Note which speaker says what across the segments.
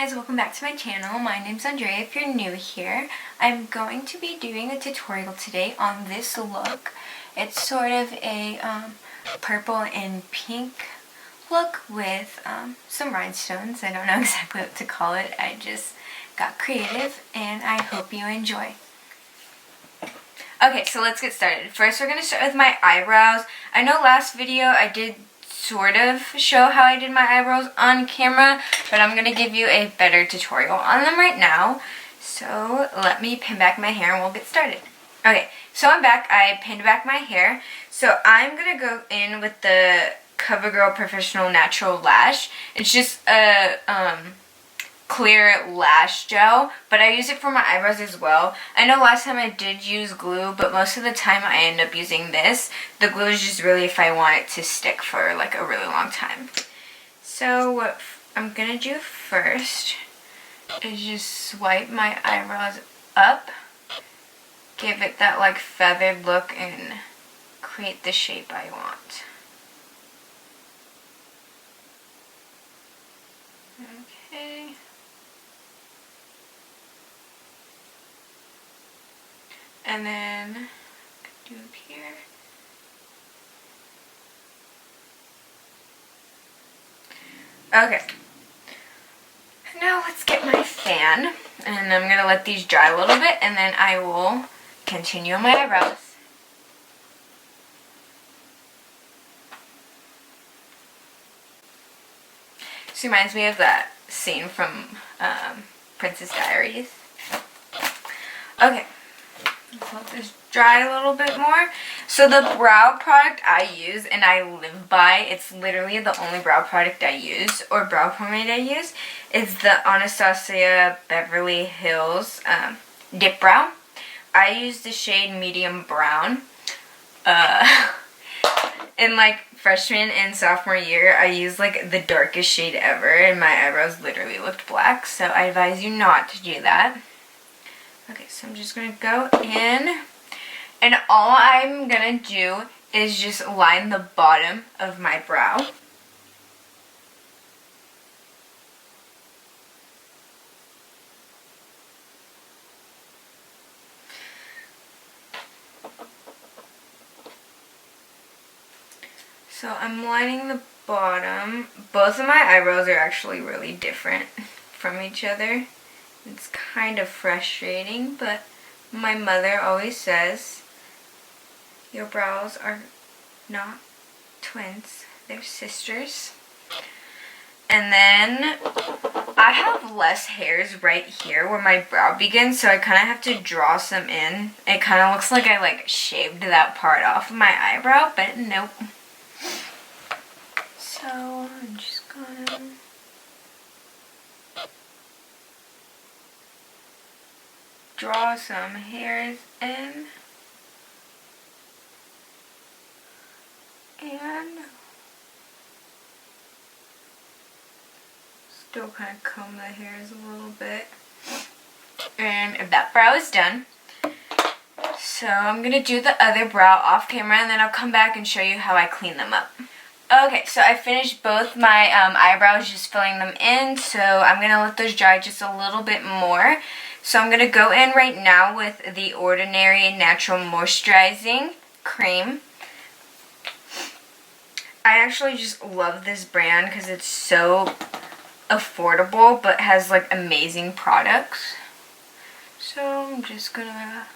Speaker 1: guys, welcome back to my channel. My name's Andrea if you're new here. I'm going to be doing a tutorial today on this look. It's sort of a purple and pink look with some rhinestones. I don't know exactly what to call it. I just got creative and I hope you enjoy. Okay, so let's get started. First we're going to start with my eyebrows. I know last video I did sort of show how I did my eyebrows on camera, but I'm going to give you a better tutorial on them right now. So let me pin back my hair and we'll get started. Okay, so I'm back. I pinned back my hair. So I'm going to go in with the CoverGirl Professional Natural Lash. It's just a clear lash gel, but I use it for my eyebrows as well. I know last time I did use glue, but most of the time I end up using this. The glue is just really if I want it to stick for like a really long time. So what I'm gonna do first is just swipe my eyebrows up, give it that like feathered look and create the shape I want. Okay. And then do up here. Okay. Now let's get my fan. And I'm going to let these dry a little bit and then I will continue on my eyebrows. This reminds me of that scene from Princess Diaries. Okay. Let's let this dry a little bit more. So the brow product I use and I live by, it's literally the only brow product I use, or brow pomade I use, is the Anastasia Beverly Hills Dip Brow. I use the shade Medium Brown. In like freshman and sophomore year, I used like the darkest shade ever and my eyebrows literally looked black, so I advise you not to do that. Okay, so I'm just going to go in, and all I'm going to do is just line the bottom of my brow. So I'm lining the bottom. Both of my eyebrows are actually really different from each other. It's kind of frustrating, but my mother always says your brows are not twins, they're sisters. And then I have less hairs right here where my brow begins, so I kind of have to draw some in. It kind of looks like I like shaved that part off of my eyebrow, but nope. So I'm just gonna draw some hairs in and still kind of comb the hairs a little bit. And that brow is done. So I'm going to do the other brow off camera and then I'll come back and show you how I clean them up. Okay, so I finished both my eyebrows, just filling them in, so I'm going to let those dry just a little bit more. So I'm going to go in right now with the Ordinary Natural Moisturizing Cream. I actually just love this brand because it's so affordable but has like amazing products. So I'm just going to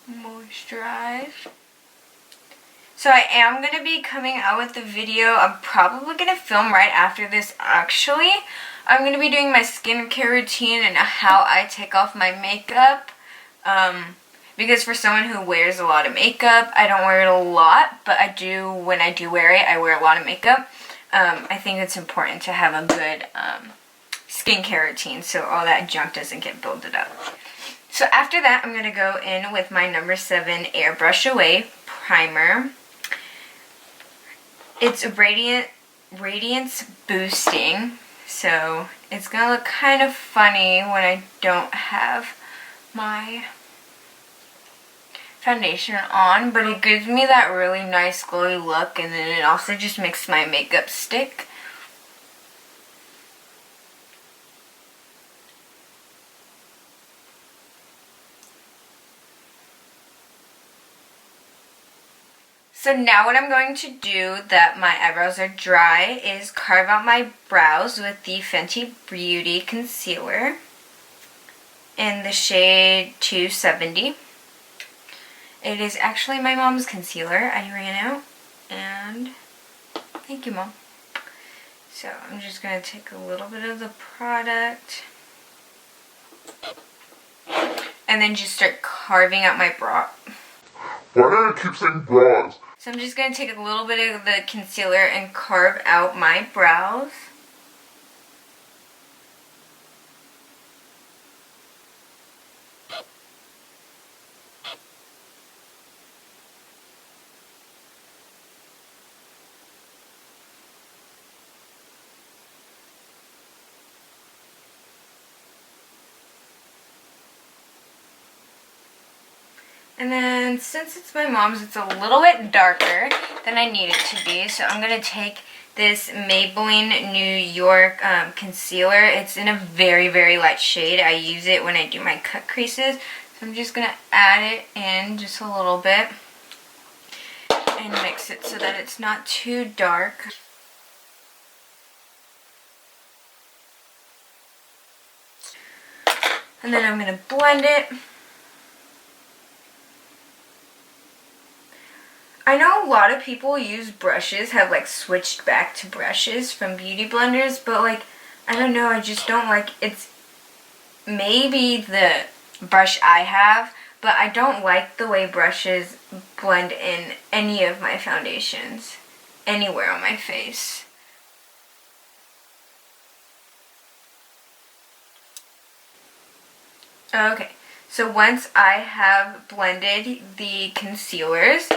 Speaker 1: moisturize. So I am going to be coming out with the video. I'm probably going to film right after this actually. I'm going to be doing my skincare routine and how I take off my makeup. Because for someone who wears a lot of makeup, I don't wear it a lot, but I do, when I do wear it, I wear a lot of makeup. I think it's important to have a good skincare routine so all that junk doesn't get built up. So after that, I'm going to go in with my number 7 Airbrush Away Primer. It's radiance boosting, so it's going to look kind of funny when I don't have my foundation on, but it gives me that really nice glowy look, and then it also just makes my makeup stick. So now what I'm going to do that my eyebrows are dry is carve out my brows with the Fenty Beauty concealer in the shade 270. It is actually my mom's concealer. I ran out, and thank you, Mom. So I'm just going to take a little bit of the product and then just start carving out my brow.
Speaker 2: Why do I keep saying brows?
Speaker 1: So I'm just going to take a little bit of the concealer and carve out my brows. And then since it's my mom's, it's a little bit darker than I need it to be. So I'm going to take this Maybelline New York concealer. It's in a very, very light shade. I use it when I do my cut creases. So I'm just going to add it in just a little bit and mix it so that it's not too dark. And then I'm going to blend it. I know a lot of people use brushes, have like switched back to brushes from beauty blenders, but like, I don't know, I just don't like, it's maybe the brush I have, but I don't like the way brushes blend in any of my foundations, anywhere on my face. Okay, so once I have blended the concealers,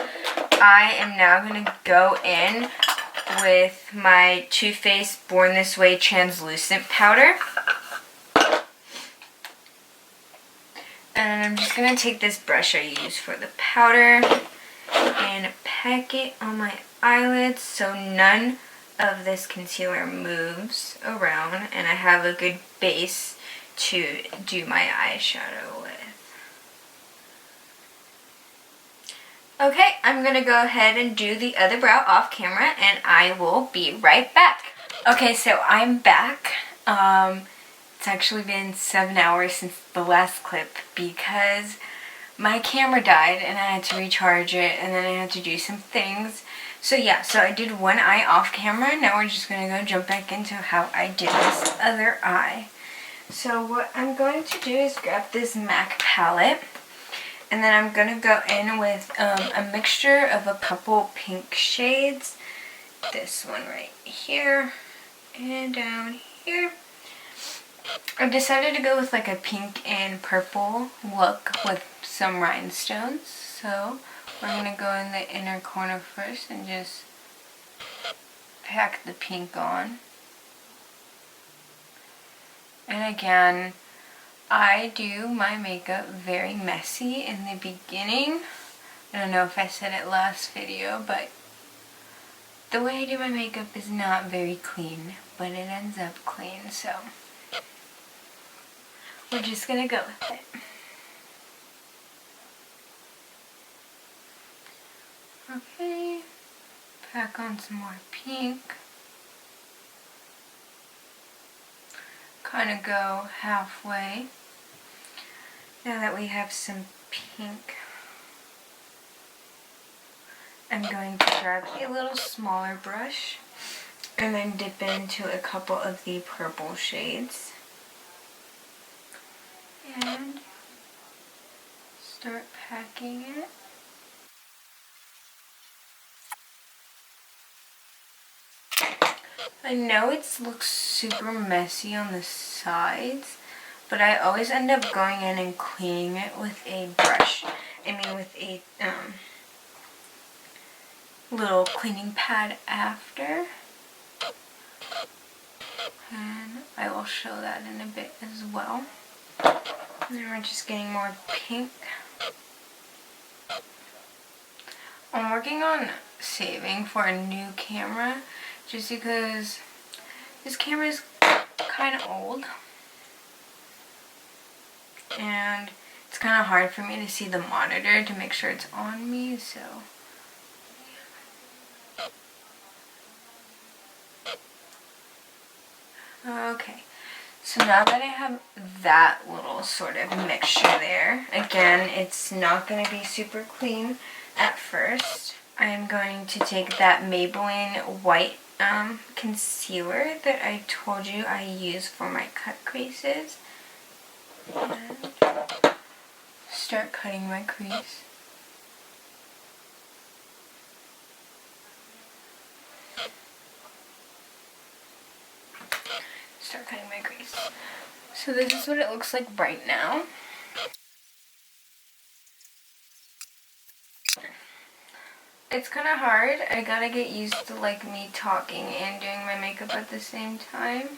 Speaker 1: I am now going to go in with my Too Faced Born This Way translucent powder. And I'm just going to take this brush I use for the powder and pack it on my eyelids so none of this concealer moves around, and I have a good base to do my eyeshadow with. Okay, I'm going to go ahead and do the other brow off camera, and I will be right back. Okay, so I'm back. It's actually been 7 hours since the last clip because my camera died and I had to recharge it, and then I had to do some things. So yeah, so I did one eye off camera. Now we're just going to go jump back into how I did this other eye. So what I'm going to do is grab this MAC palette. And then I'm going to go in with a mixture of a couple pink shades. This one right here and down here. I've decided to go with like a pink and purple look with some rhinestones. So we're going to go in the inner corner first and just pack the pink on. And again, I do my makeup very messy in the beginning. I don't know if I said it last video, but the way I do my makeup is not very clean, but it ends up clean, so we're just gonna go with it. Okay, pack on some more pink. Kind of go halfway. Now that we have some pink, I'm going to grab a little smaller brush and then dip into a couple of the purple shades and start packing it. I know it looks super messy on the sides, but I always end up going in and cleaning it with a brush. With a little cleaning pad after. And I will show that in a bit as well. And then we're just getting more pink. I'm working on saving for a new camera just because this camera is kind of old and it's kind of hard for me to see the monitor to make sure it's on me, so okay. So now that I have that little sort of mixture there, again, it's not going to be super clean at first. I'm going to take that Maybelline white concealer that I told you I use for my cut creases and start cutting my crease. Start cutting my crease. So this is what it looks like right now. It's kind of hard. I gotta get used to like me talking and doing my makeup at the same time,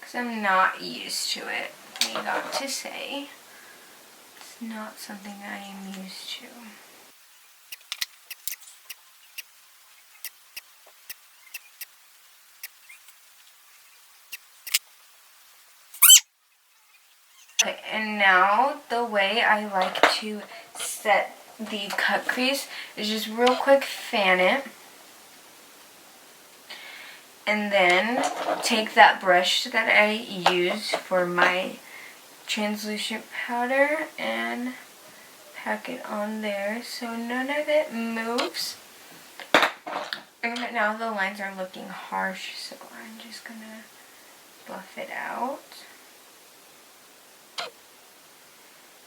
Speaker 1: because I'm not used to it. I got to say, it's not something I am used to. Okay, and now the way I like to set the cut crease is just real quick fan it. And then take that brush that I use for my translucent powder and pack it on there so none of it moves. And right now the lines are looking harsh, so I'm just gonna buff it out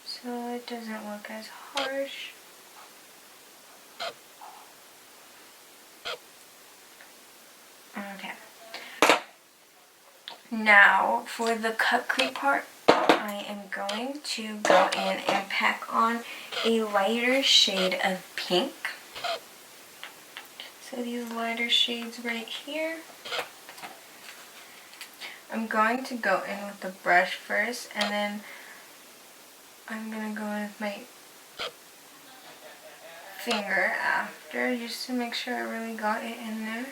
Speaker 1: so it doesn't look as harsh. Okay. Now for the cut crease part, I am going to go in and pack on a lighter shade of pink. So these lighter shades right here. I'm going to go in with the brush first, and then I'm going to go in with my finger after, just to make sure I really got it in there.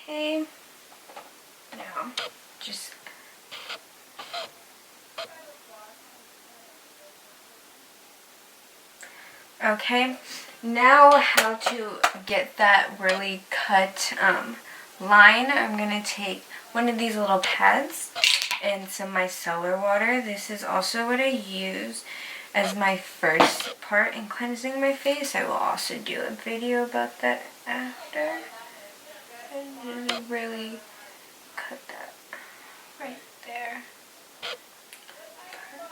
Speaker 1: Okay, now just okay, now how to get that really cut line. I'm going to take one of these little pads and some micellar water. This is also what I use as my first part in cleansing my face. I will also do a video about that after. And just really cut that right there.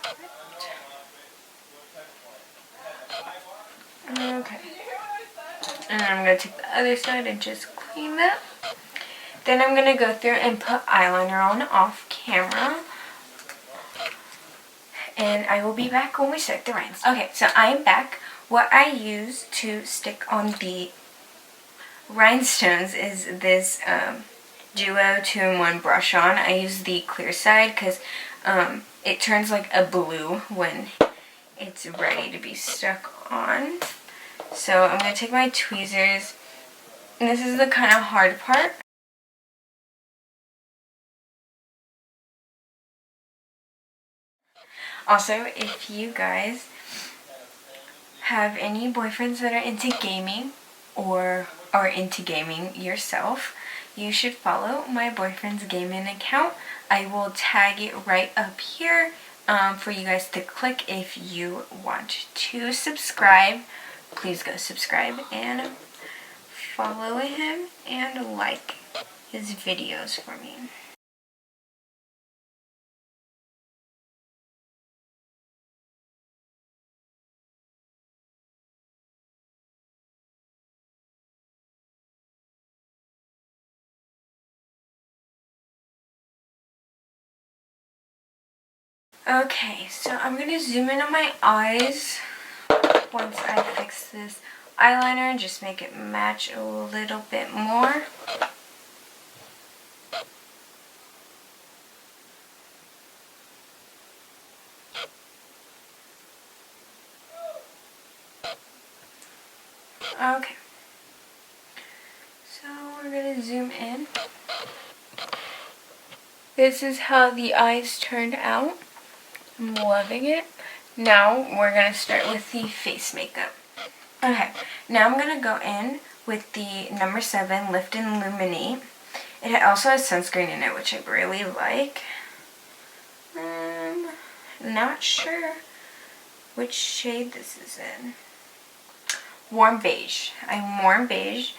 Speaker 1: Perfect. Okay. And then I'm going to take the other side and just clean that. Then I'm going to go through and put eyeliner on off camera. And I will be back when we stick the rhinestone. Okay, so I am back. What I use to stick on the rhinestones is this Duo 2-in-1 brush on. I use the clear side because it turns like a blue when it's ready to be stuck on. So I'm going to take my tweezers, and this is the kind of hard part. Also, if you guys have any boyfriends that are into gaming or are into gaming yourself, you should follow my boyfriend's gaming account. I will tag it right up here for you guys to click if you want to subscribe. Please go subscribe and follow him and like his videos for me. Okay, so I'm going to zoom in on my eyes once I fix this eyeliner and just make it match a little bit more. Okay. So we're going to zoom in. This is how the eyes turned out. I'm loving it. Now we're going to start with the face makeup. Okay, now I'm going to go in with the number 7 Lift and Illuminate. It also has sunscreen in it, which I really like. Not sure which shade this is in. Warm beige. I'm warm beige.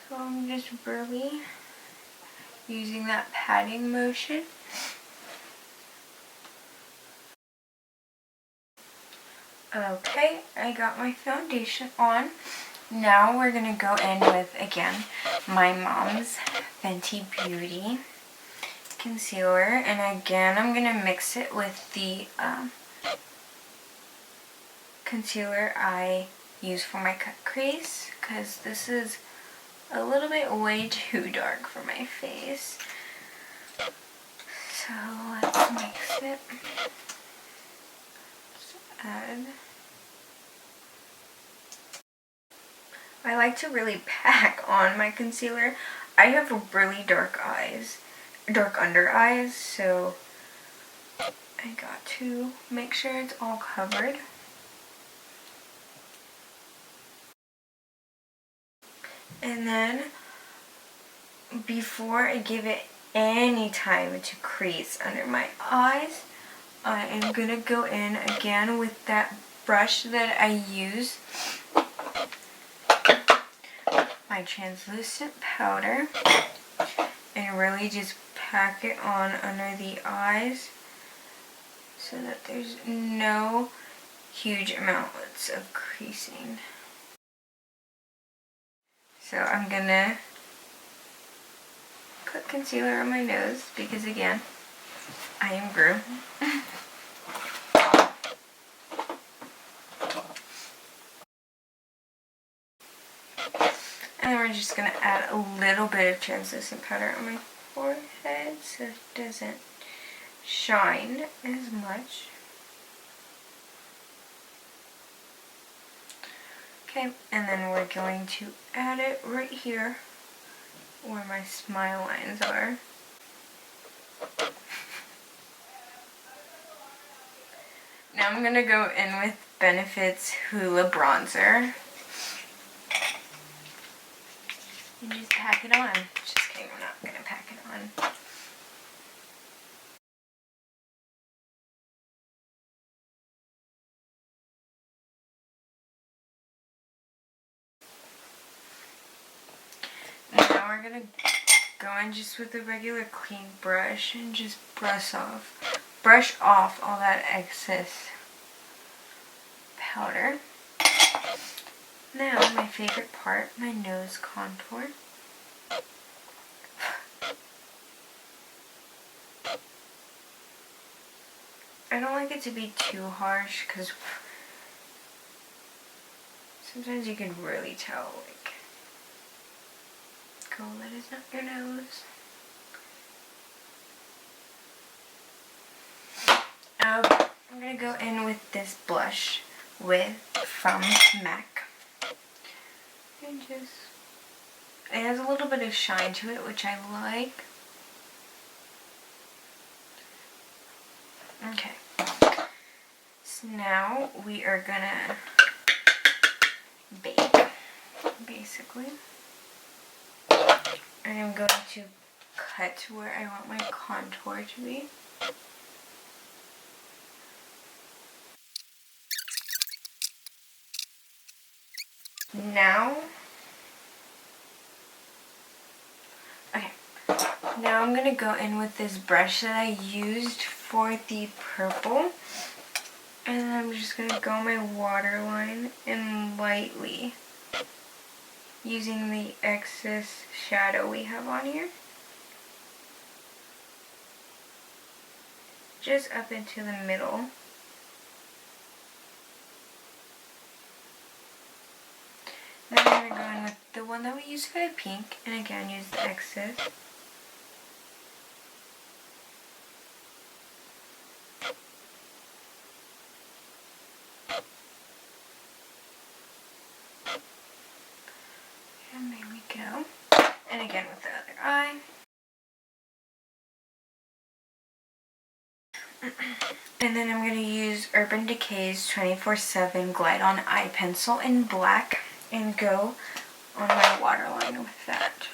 Speaker 1: So I'm just really using that patting motion. Okay, I got my foundation on. Now we're going to go in with, again, my mom's Fenty Beauty concealer. And again, I'm going to mix it with the concealer I use for my cut crease, because this is a little bit way too dark for my face. So let's mix it. Just add. I like to really pack on my concealer. I have really dark eyes, dark under eyes, so I got to make sure it's all covered. And then, before I give it any time to crease under my eyes, I am going to go in again with that brush that I use, my translucent powder, and really just pack it on under the eyes so that there's no huge amounts of creasing. So I'm going to put concealer on my nose because, again, I am Gru. And then we're just going to add a little bit of translucent powder on my forehead so it doesn't shine as much. Okay, and then we're going to add it right here where my smile lines are. Now I'm going to go in with Benefit's Hoola Bronzer. And just pack it on. Just kidding, we're not going to pack it on. Now we're going to go in just with a regular clean brush and just brush off all that excess powder. Now my favorite part, my nose contour. I don't like it to be too harsh because sometimes you can really tell, like, girl, that is not your nose. I'm going to go in with this blush from MAC. And just, it has a little bit of shine to it, which I like. Okay. So now we are going to bake, basically. I am going to cut where I want my contour to be. Now I'm going to go in with this brush that I used for the purple. And then I'm just going to go my waterline and lightly, using the excess shadow we have on here, just up into the middle. Then I'm going to go in with the one that we used for the pink, and again use the excess. And again with the other eye. And then I'm going to use Urban Decay's 24/7 Glide On Eye Pencil in black and go on my waterline with that.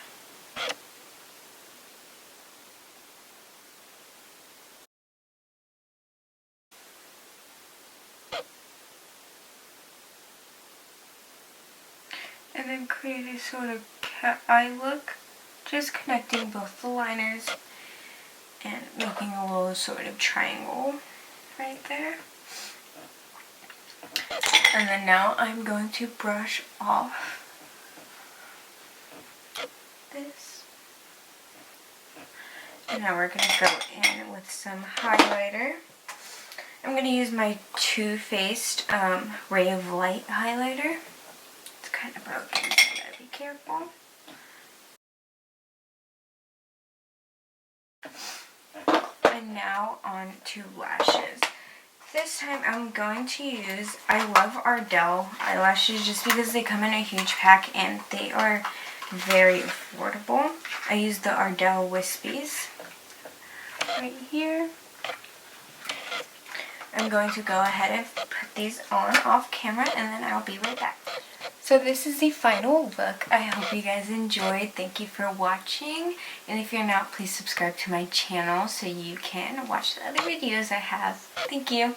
Speaker 1: And then create a sort of cat eye look, just connecting both the liners and making a little sort of triangle right there. And then now I'm going to brush off this. And now we're going to go in with some highlighter. I'm going to use my Too Faced Ray of Light highlighter. It's kind of broken, so I gotta be careful. And now on to lashes. This time I'm going to use, I love Ardell eyelashes just because they come in a huge pack and they are very affordable. I use the Ardell Wispies right here. I'm going to go ahead and put these on off camera and then I'll be right back. So this is the final look. I hope you guys enjoyed. Thank you for watching. And if you're not, please subscribe to my channel so you can watch the other videos I have. Thank you.